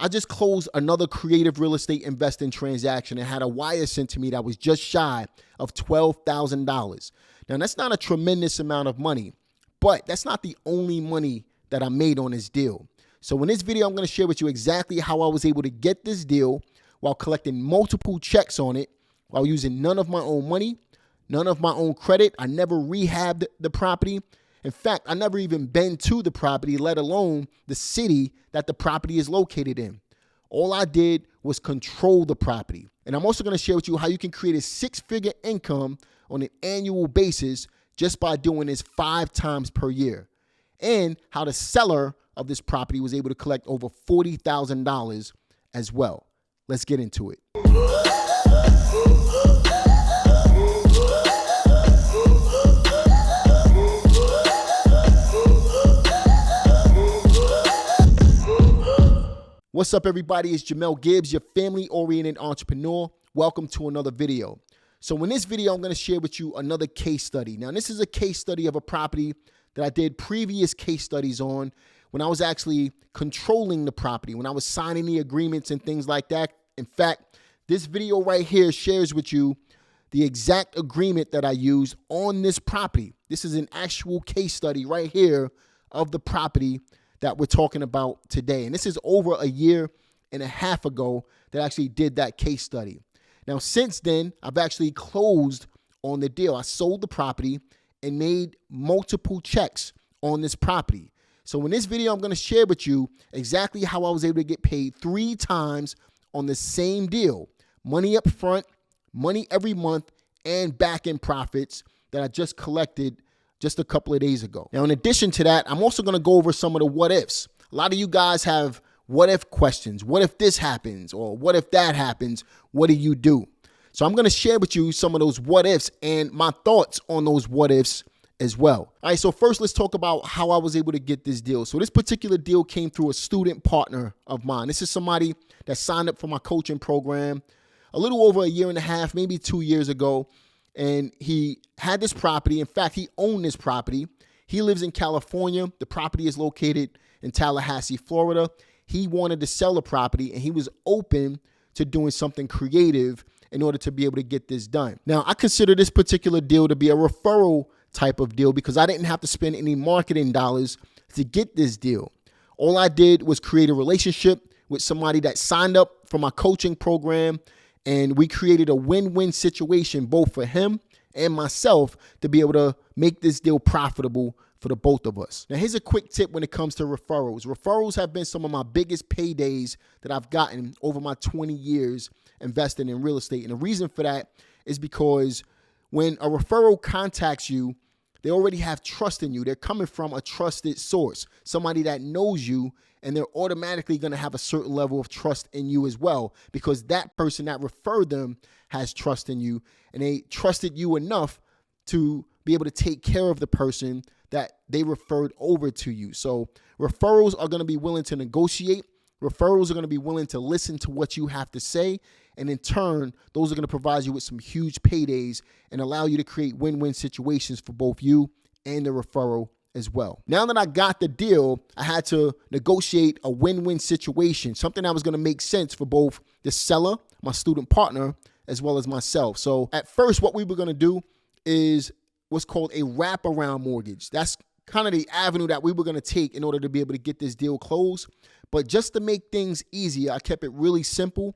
I just closed another creative real estate investing transaction and had a wire sent to me that was just shy of $12,000. Now, that's not a tremendous amount of money, but that's not the only money that I made on this deal. So in this video, I'm going to share with you exactly how I was able to get this deal while collecting multiple checks on it, while using none of my own money, none of my own credit. I never rehabbed the property. In fact, I never even been to the property, let alone the city that the property is located in. All I did was control the property. And I'm also going to share with you how you can create a six-figure income on an annual basis just by doing this 5 times per year. And how the seller of this property was able to collect over $40,000 as well. Let's get into it. What's up, everybody? It's Jamel Gibbs, your family-oriented entrepreneur. Welcome to another video. So in this video, I'm going to share with you another case study. Now, this is a case study of a property that I did previous case studies on when I was actually controlling the property, when I was signing the agreements and things like that. In fact, this video right here shares with you the exact agreement that I used on this property. This is an actual case study right here of the property that we're talking about today. And this is over a year and a half ago that I actually did that case study. Now, since then, I've actually closed on the deal. I sold the property and made multiple checks on this property. So in this video, I'm going to share with you exactly how I was able to get paid 3 times on the same deal. Money up front, money every month, and back end profits that I just collected just a couple of days ago. Now, in addition to that, I'm also going to go over some of the what ifs. A lot of you guys have what if questions. What if this happens? Or what if that happens? What do you do? So I'm going to share with you some of those what ifs and my thoughts on those what ifs as well. All right, so first let's talk about how I was able to get this deal. So this particular deal came through a student partner of mine. This is somebody that signed up for my coaching program a little over a year and a half, maybe 2 years ago. And he had this property. In fact, he owned this property. He lives in California. The property is located in Tallahassee, Florida. He wanted to sell the property, and he was open to doing something creative in order to be able to get this done. Now, I consider this particular deal to be a referral type of deal because I didn't have to spend any marketing dollars to get this deal. All I did was create a relationship with somebody that signed up for my coaching program, and we created a win-win situation both for him and myself to be able to make this deal profitable for the both of us. Now, here's a quick tip when it comes to referrals. Referrals have been some of my biggest paydays that I've gotten over my 20 years investing in real estate. And the reason for that is because when a referral contacts you, they already have trust in you. They're coming from a trusted source, somebody that knows you, and they're automatically going to have a certain level of trust in you as well because that person that referred them has trust in you, and they trusted you enough to be able to take care of the person that they referred over to you. So referrals are going to be willing to negotiate. Referrals are going to be willing to listen to what you have to say. And in turn, those are going to provide you with some huge paydays and allow you to create win-win situations for both you and the referral as well. Now that I got the deal, I had to negotiate a win-win situation, something that was going to make sense for both the seller, my student partner, as well as myself. So at first, what we were going to do is what's called a wraparound mortgage. That's kind of the avenue that we were going to take in order to be able to get this deal closed. But just to make things easier, I kept it really simple.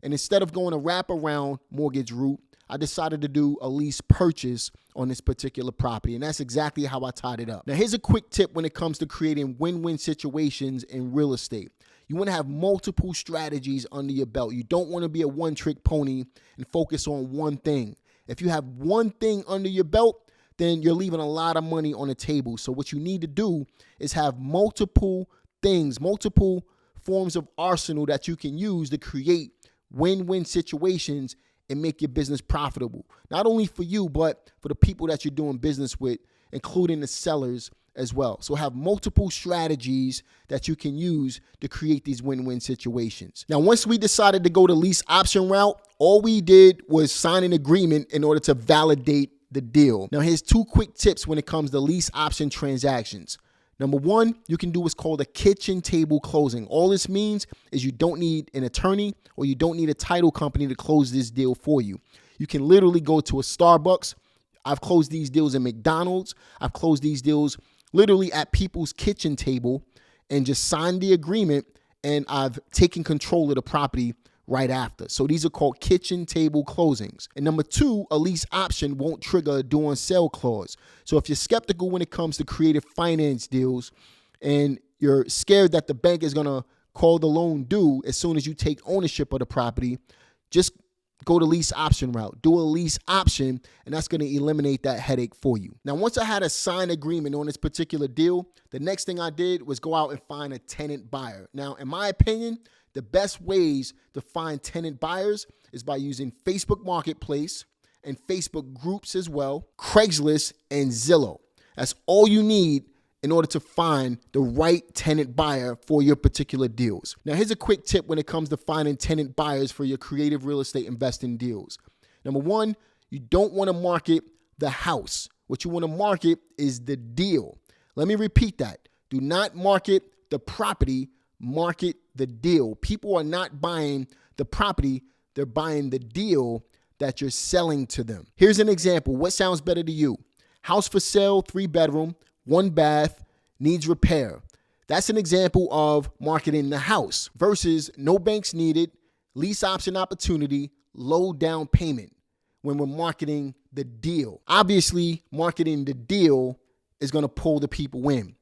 And instead of going a wraparound mortgage route, I decided to do a lease purchase on this particular property. And that's exactly how I tied it up. Now, here's a quick tip when it comes to creating win-win situations in real estate. You want to have multiple strategies under your belt. You don't want to be a one-trick pony and focus on one thing. If you have one thing under your belt, then you're leaving a lot of money on the table. So what you need to do is have multiple things, multiple forms of arsenal that you can use to create win-win situations and make your business profitable. Not only for you, but for the people that you're doing business with, including the sellers as well. So have multiple strategies that you can use to create these win-win situations. Now, once we decided to go the lease option route, all we did was sign an agreement in order to validate the deal. Now, here's 2 quick tips when it comes to lease option transactions. Number one, you can do what's called a kitchen table closing. All this means is you don't need an attorney or you don't need a title company to close this deal for you. You can literally go to a Starbucks. I've closed these deals in McDonald's. I've closed these deals literally at people's kitchen table and just signed the agreement, and I've taken control of the property right after. So these are called kitchen table closings. And number two, a lease option won't trigger a due on sale clause. So if you're skeptical when it comes to creative finance deals and you're scared that the bank is going to call the loan due as soon as you take ownership of the property, just go the lease option route. Do a lease option, and that's going to eliminate that headache for you. Now, once I had a signed agreement on this particular deal, the next thing I did was go out and find a tenant buyer. Now, in my opinion, the best ways to find tenant buyers is by using Facebook Marketplace and Facebook groups as well, Craigslist, and Zillow. That's all you need in order to find the right tenant buyer for your particular deals. Now, here's a quick tip when it comes to finding tenant buyers for your creative real estate investing deals. Number one, you don't want to market the house. What you want to market is the deal. Let me repeat that. Do not market the property, market the deal. People are not buying the property, they're buying the deal that you're selling to them. Here's an example. What sounds better to you? House for sale, 3-bedroom, 1 bath, needs repair. That's an example of marketing the house versus no banks needed, lease option opportunity, low down payment when we're marketing the deal. Obviously, marketing the deal is going to pull the people in.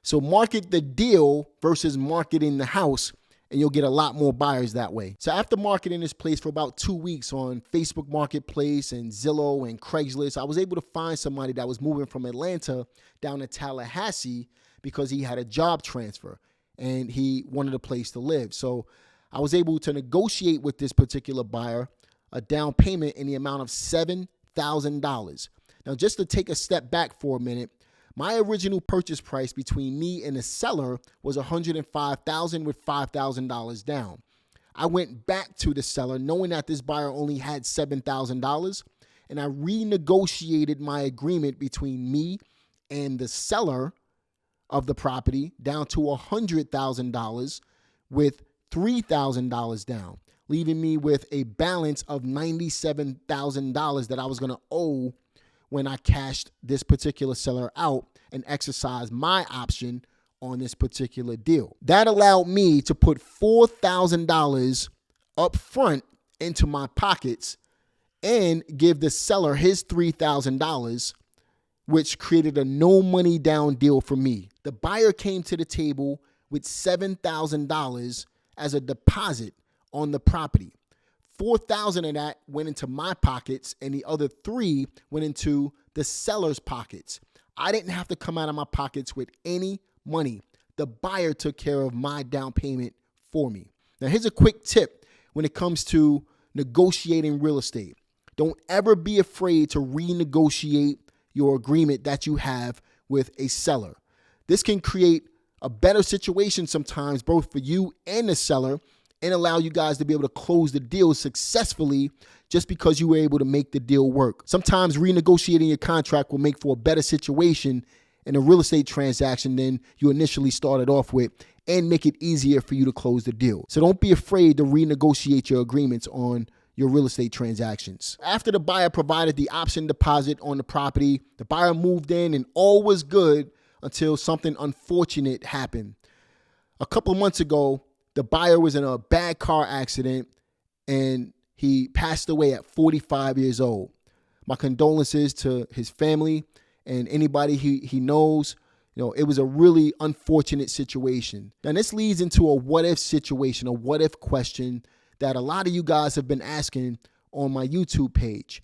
So market the deal versus marketing the house, and you'll get a lot more buyers that way. So after marketing this place for about 2 weeks on Facebook Marketplace and Zillow and Craigslist, I was able to find somebody that was moving from Atlanta down to Tallahassee because he had a job transfer and he wanted a place to live. So I was able to negotiate with this particular buyer a down payment in the amount of $7,000. Now, just to take a step back for a minute, my original purchase price between me and the seller was $105,000 with $5,000 down. I went back to the seller knowing that this buyer only had $7,000, and I renegotiated my agreement between me and the seller of the property down to $100,000 with $3,000 down, leaving me with a balance of $97,000 that I was going to owe when I cashed this particular seller out and exercised my option on this particular deal. That allowed me to put $4,000 up front into my pockets and give the seller his $3,000, which created a no money down deal for me. The buyer came to the table with $7,000 as a deposit on the property. $4,000 of that went into my pockets, and the other $3,000 went into the seller's pockets. I didn't have to come out of my pockets with any money. The buyer took care of my down payment for me. Now, here's a quick tip when it comes to negotiating real estate. Don't ever be afraid to renegotiate your agreement that you have with a seller. This can create a better situation sometimes, both for you and the seller, and allow you guys to be able to close the deal successfully just because you were able to make the deal work. Sometimes renegotiating your contract will make for a better situation in a real estate transaction than you initially started off with and make it easier for you to close the deal. So don't be afraid to renegotiate your agreements on your real estate transactions. After the buyer provided the option deposit on the property, the buyer moved in and all was good until something unfortunate happened. A couple of months ago, the buyer was in a bad car accident and he passed away at 45 years old. My condolences to his family and anybody he knows. You know, it was a really unfortunate situation. Now, this leads into a what if situation, a what if question that a lot of you guys have been asking on my YouTube page.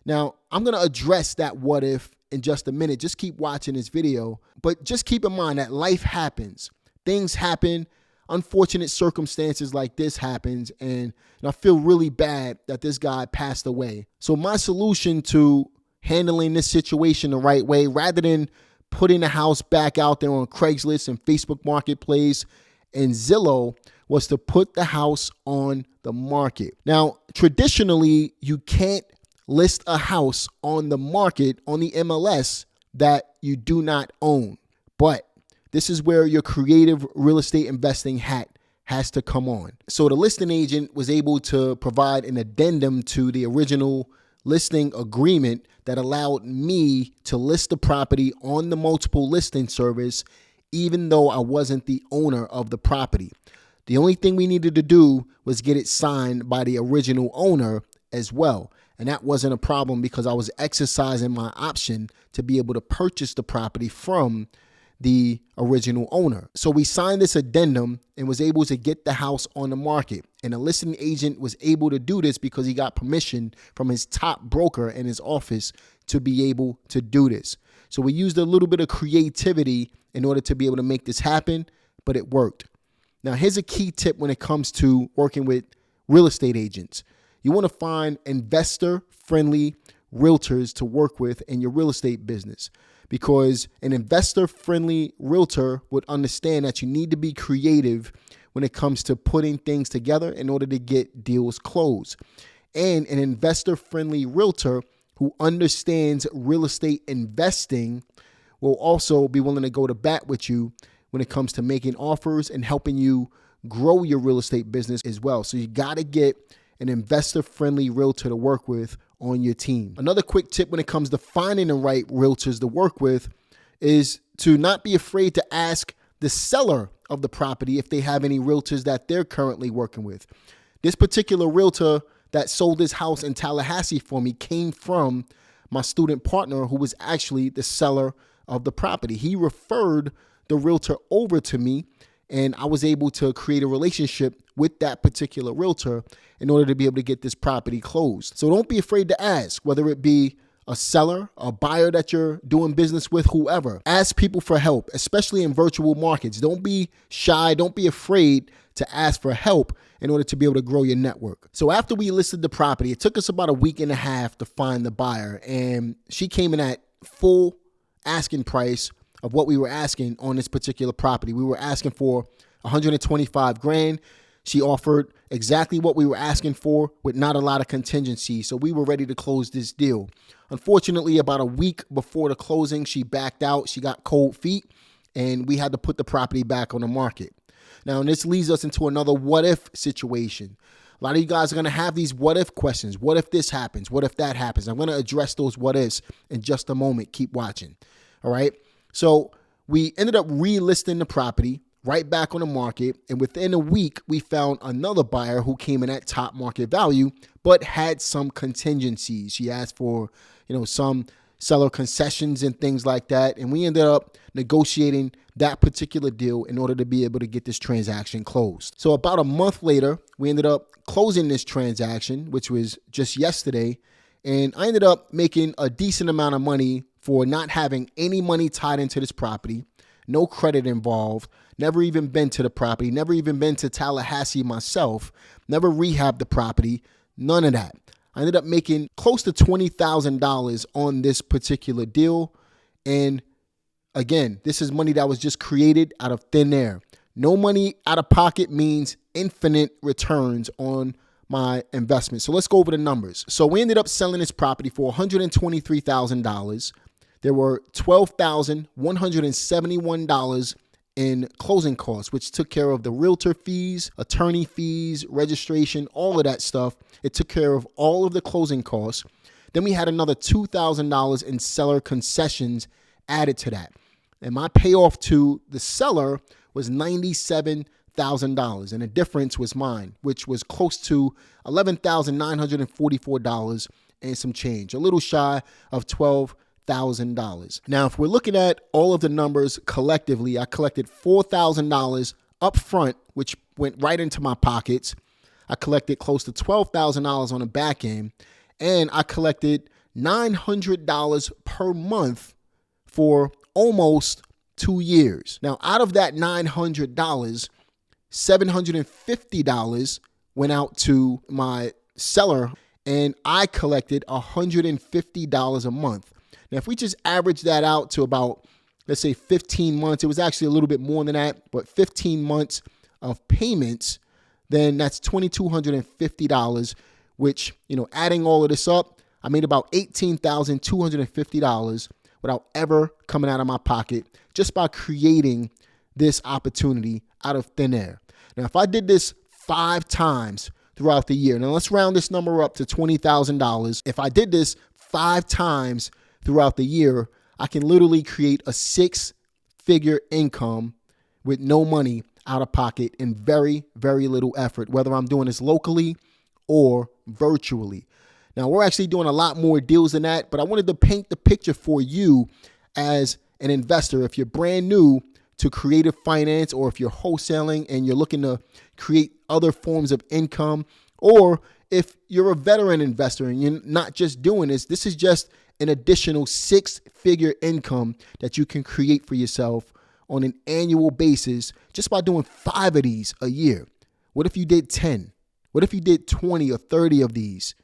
Now, I'm going to address that what if in just a minute. Just keep watching this video. But just keep in mind that life happens. Things happen. Unfortunate circumstances like this happens, and I feel really bad that this guy passed away. So my solution to handling this situation the right way, rather than putting the house back out there on Craigslist and Facebook Marketplace and Zillow, was to put the house on the market. Now, traditionally, you can't list a house on the market on the MLS that you do not own. But This is where your creative real estate investing hat has to come on. So the listing agent was able to provide an addendum to the original listing agreement that allowed me to list the property on the multiple listing service, even though I wasn't the owner of the property. The only thing we needed to do was get it signed by the original owner as well. And that wasn't a problem because I was exercising my option to be able to purchase the property from the original owner. So we signed this addendum and was able to get the house on the market. And the listing agent was able to do this because he got permission from his top broker in his office to be able to do this. So we used a little bit of creativity in order to be able to make this happen, but it worked. Now, here's a key tip when it comes to working with real estate agents. You want to find investor-friendly realtors to work with in your real estate business, because an investor-friendly realtor would understand that you need to be creative when it comes to putting things together in order to get deals closed. And an investor-friendly realtor who understands real estate investing will also be willing to go to bat with you when it comes to making offers and helping you grow your real estate business as well. So you got to get an investor-friendly realtor to work with on your team. Another quick tip when it comes to finding the right realtors to work with is to not be afraid to ask the seller of the property if they have any realtors that they're currently working with. This particular realtor that sold his house in Tallahassee for me came from my student partner, who was actually the seller of the property. He referred the realtor over to me, and I was able to create a relationship with that particular realtor in order to be able to get this property closed. So don't be afraid to ask, whether it be a seller, a buyer that you're doing business with, whoever. Ask people for help, especially in virtual markets. Don't be shy. Don't be afraid to ask for help in order to be able to grow your network. So after we listed the property, it took us about a week and a half to find the buyer, and she came in at full asking price of what we were asking on this particular property. We were asking for $125,000. She offered exactly what we were asking for with not a lot of contingency. So we were ready to close this deal. Unfortunately, about a week before the closing, she backed out. She got cold feet, and we had to put the property back on the market. Now, this leads us into another what if situation. A lot of you guys are going to have these what if questions. What if this happens? What if that happens? I'm going to address those what ifs in just a moment. Keep watching. All right. So we ended up relisting the property right back on the market. And within a week, we found another buyer who came in at top market value, but had some contingencies. She asked for, some seller concessions and things like that. And we ended up negotiating that particular deal in order to be able to get this transaction closed. So about a month later, we ended up closing this transaction, which was just yesterday. And I ended up making a decent amount of money for not having any money tied into this property, no credit involved, never even been to the property, never even been to Tallahassee myself, never rehabbed the property, none of that. I ended up making close to $20,000 on this particular deal. And again, this is money that was just created out of thin air. No money out of pocket means infinite returns on my investment. So let's go over the numbers. So we ended up selling this property for $123,000. There were $12,171 in closing costs, which took care of the realtor fees, attorney fees, registration, all of that stuff. It took care of all of the closing costs. Then we had another $2,000 in seller concessions added to that. And my payoff to the seller was $97,000. And the difference was mine, which was close to $11,944 and some change, a little shy of $12,000. Now, if we're looking at all of the numbers collectively, I collected $4,000 up front, which went right into my pockets. I collected close to $12,000 on the back end, and I collected $900 per month for almost 2 years. Now, out of that $900, $750 went out to my seller, and I collected $150 a month. Now, if we just average that out to about, let's say 15 months, it was actually a little bit more than that, but 15 months of payments, then that's $2,250, which, adding all of this up, I made about $18,250 without ever coming out of my pocket, just by creating this opportunity out of thin air. Now, if I did this 5 times throughout the year, now let's round this number up to $20,000. If I did this 5 times throughout the year, I can literally create a 6-figure income with no money out of pocket and very, very little effort, whether I'm doing this locally or virtually. Now, we're actually doing a lot more deals than that, but I wanted to paint the picture for you as an investor. If you're brand new to creative finance, or if you're wholesaling and you're looking to create other forms of income, or if you're a veteran investor and you're not just doing this, this is just an additional 6-figure income that you can create for yourself on an annual basis just by doing 5 of these a year. What if you did 10? What if you did 20 or 30 of these?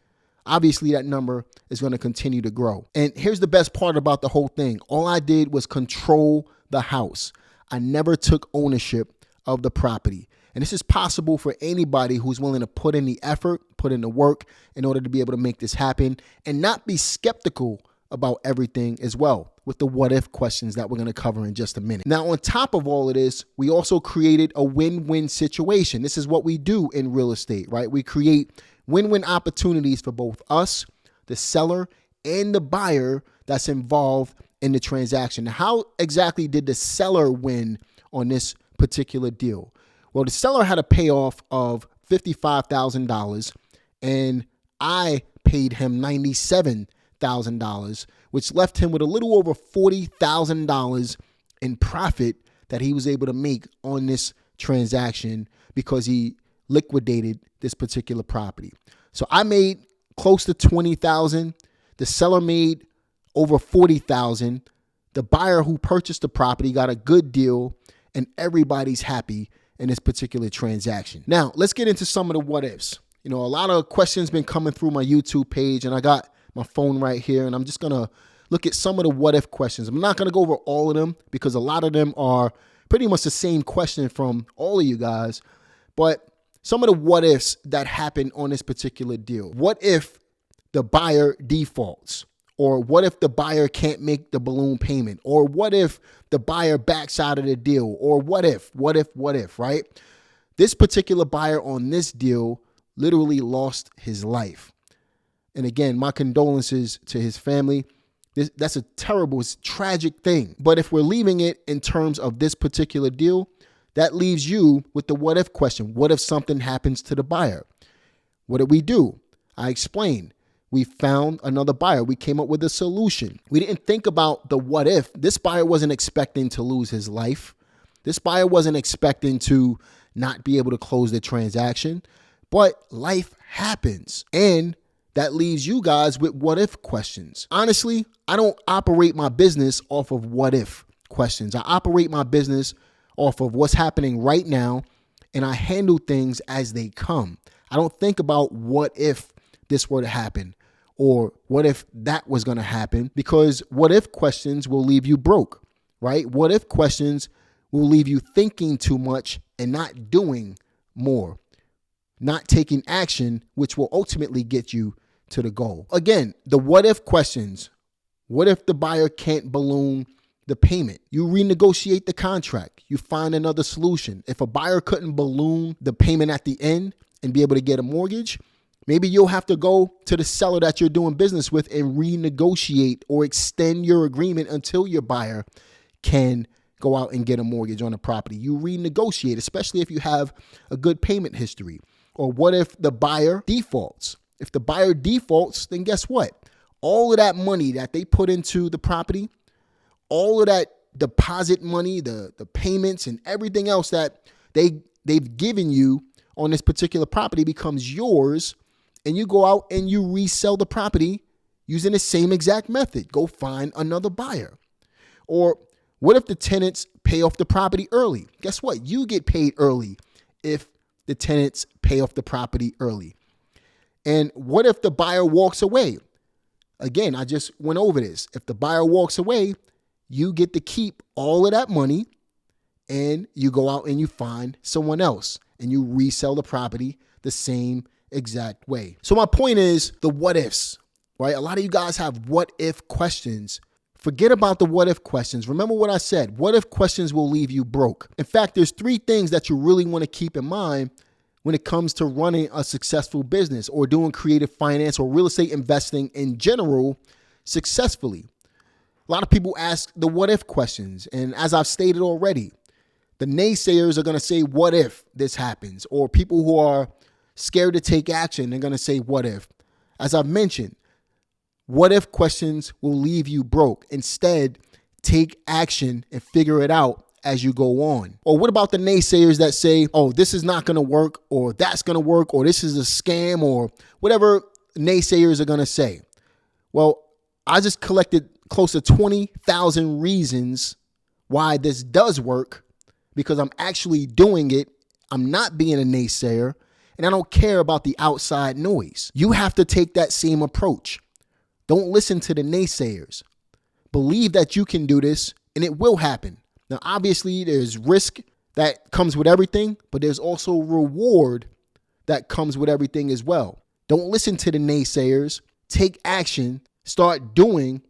Obviously, that number is going to continue to grow. And here's the best part about the whole thing. All I did was control the house. I never took ownership of the property. And this is possible for anybody who's willing to put in the effort, put in the work in order to be able to make this happen and not be skeptical about everything as well, with the what if questions that we're going to cover in just a minute. Now, on top of all of this, we also created a win-win situation. This is what we do in real estate, right? We create win-win opportunities for both us, the seller, and the buyer that's involved in the transaction. Now, how exactly did the seller win on this particular deal? Well, the seller had a payoff of $55,000 and I paid him $97,000, which left him with a little over $40,000 in profit that he was able to make on this transaction because he liquidated this particular property. So I made close to $20,000. The seller made over $40,000. The buyer who purchased the property got a good deal, and everybody's happy in this particular transaction. Now, let's get into some of the what ifs. You know, a lot of questions been coming through my YouTube page, and I got my phone right here, and I'm just gonna look at some of the what if questions. I'm not gonna go over all of them because a lot of them are pretty much the same question from all of you guys, but some of the what ifs that happened on this particular deal. What if the buyer defaults? Or what if the buyer can't make the balloon payment? Or what if the buyer backs out of the deal? Or what if, right? This particular buyer on this deal literally lost his life. And again, my condolences to his family. That's a terrible, tragic thing. But if we're leaving it in terms of this particular deal, that leaves you with the what if question. What if something happens to the buyer? What did we do? I explained. We found another buyer. We came up with a solution. We didn't think about the what if. This buyer wasn't expecting to lose his life. This buyer wasn't expecting to not be able to close the transaction. But life happens. And that leaves you guys with what if questions. Honestly, I don't operate my business off of what if questions. I operate my business off of what's happening right now, and I handle things as they come. I don't think about what if this were to happen or what if that was going to happen, because what if questions will leave you broke, right? What if questions will leave you thinking too much and not doing more, not taking action, which will ultimately get you to the goal. Again, the what if questions. What if the buyer can't balloon the payment? You renegotiate the contract. You find another solution. If a buyer couldn't balloon the payment at the end and be able to get a mortgage, maybe you'll have to go to the seller that you're doing business with and renegotiate or extend your agreement until your buyer can go out and get a mortgage on the property. You renegotiate, especially if you have a good payment history. Or what if the buyer defaults? If the buyer defaults, then guess what? All of that money that they put into the property, all of that deposit money, the payments and everything else that they've given you on this particular property becomes yours, and you go out and you resell the property using the same exact method. Go find another buyer. Or what if the tenants pay off the property early? Guess what? You get paid early if the tenants pay off the property early. And what if the buyer walks away? Again, I just went over this. If the buyer walks away, you get to keep all of that money and you go out and you find someone else and you resell the property the same exact way. So my point is the what ifs, right? A lot of you guys have what if questions Forget about the what if questions. Remember what I said. What if questions will leave you broke. In fact, there's 3 things that you really want to keep in mind when it comes to running a successful business or doing creative finance or real estate investing in general successfully. A lot of people ask the what if questions. And as I've stated already, the naysayers are going to say, what if this happens? Or people who are scared to take action, they're going to say, what if? As I've mentioned, what if questions will leave you broke. Instead, take action and figure it out as you go on. Or what about the naysayers that say, oh, this is not going to work, or that's going to work, or this is a scam, or whatever naysayers are going to say? Well, I just collected close to 20,000 reasons why this does work, because I'm actually doing it. I'm not being a naysayer, and I don't care about the outside noise. You have to take that same approach. Don't listen to the naysayers. Believe that you can do this, and it will happen. Now, obviously, there's risk that comes with everything, but there's also reward that comes with everything as well. Don't listen to the naysayers. Take action, start doing,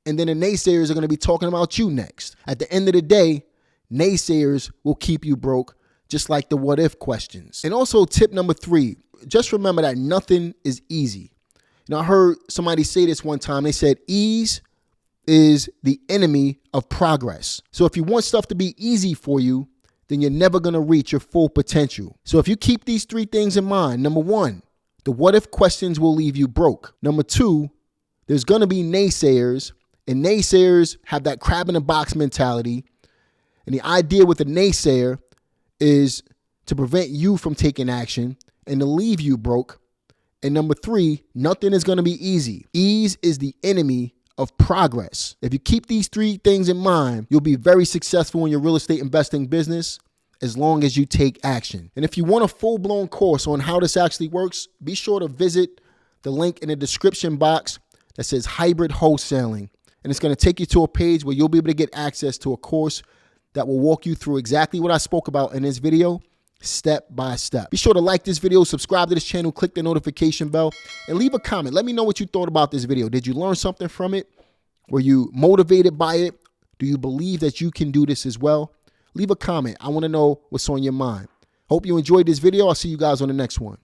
and then the naysayers are going to be talking about you next. At the end of the day, naysayers will keep you broke, just like the what if questions. And also tip number 3, just remember that nothing is easy. Now, I heard somebody say this one time. They said, ease is the enemy of progress. So if you want stuff to be easy for you, then you're never going to reach your full potential. So if you keep these 3 things in mind, number 1, the what if questions will leave you broke. Number 2, there's going to be naysayers, and naysayers have that crab in the box mentality. And the idea with a naysayer is to prevent you from taking action and to leave you broke. And number 3, nothing is going to be easy. Ease is the enemy of progress. If you keep these 3 things in mind, you'll be very successful in your real estate investing business as long as you take action. And if you want a full-blown course on how this actually works, be sure to visit the link in the description box that says hybrid wholesaling. And it's going to take you to a page where you'll be able to get access to a course that will walk you through exactly what I spoke about in this video, step by step. Be sure to like this video, subscribe to this channel, click the notification bell, and leave a comment. Let me know what you thought about this video. Did you learn something from it? Were you motivated by it? Do you believe that you can do this as well? Leave a comment. I want to know what's on your mind. Hope you enjoyed this video. I'll see you guys on the next one.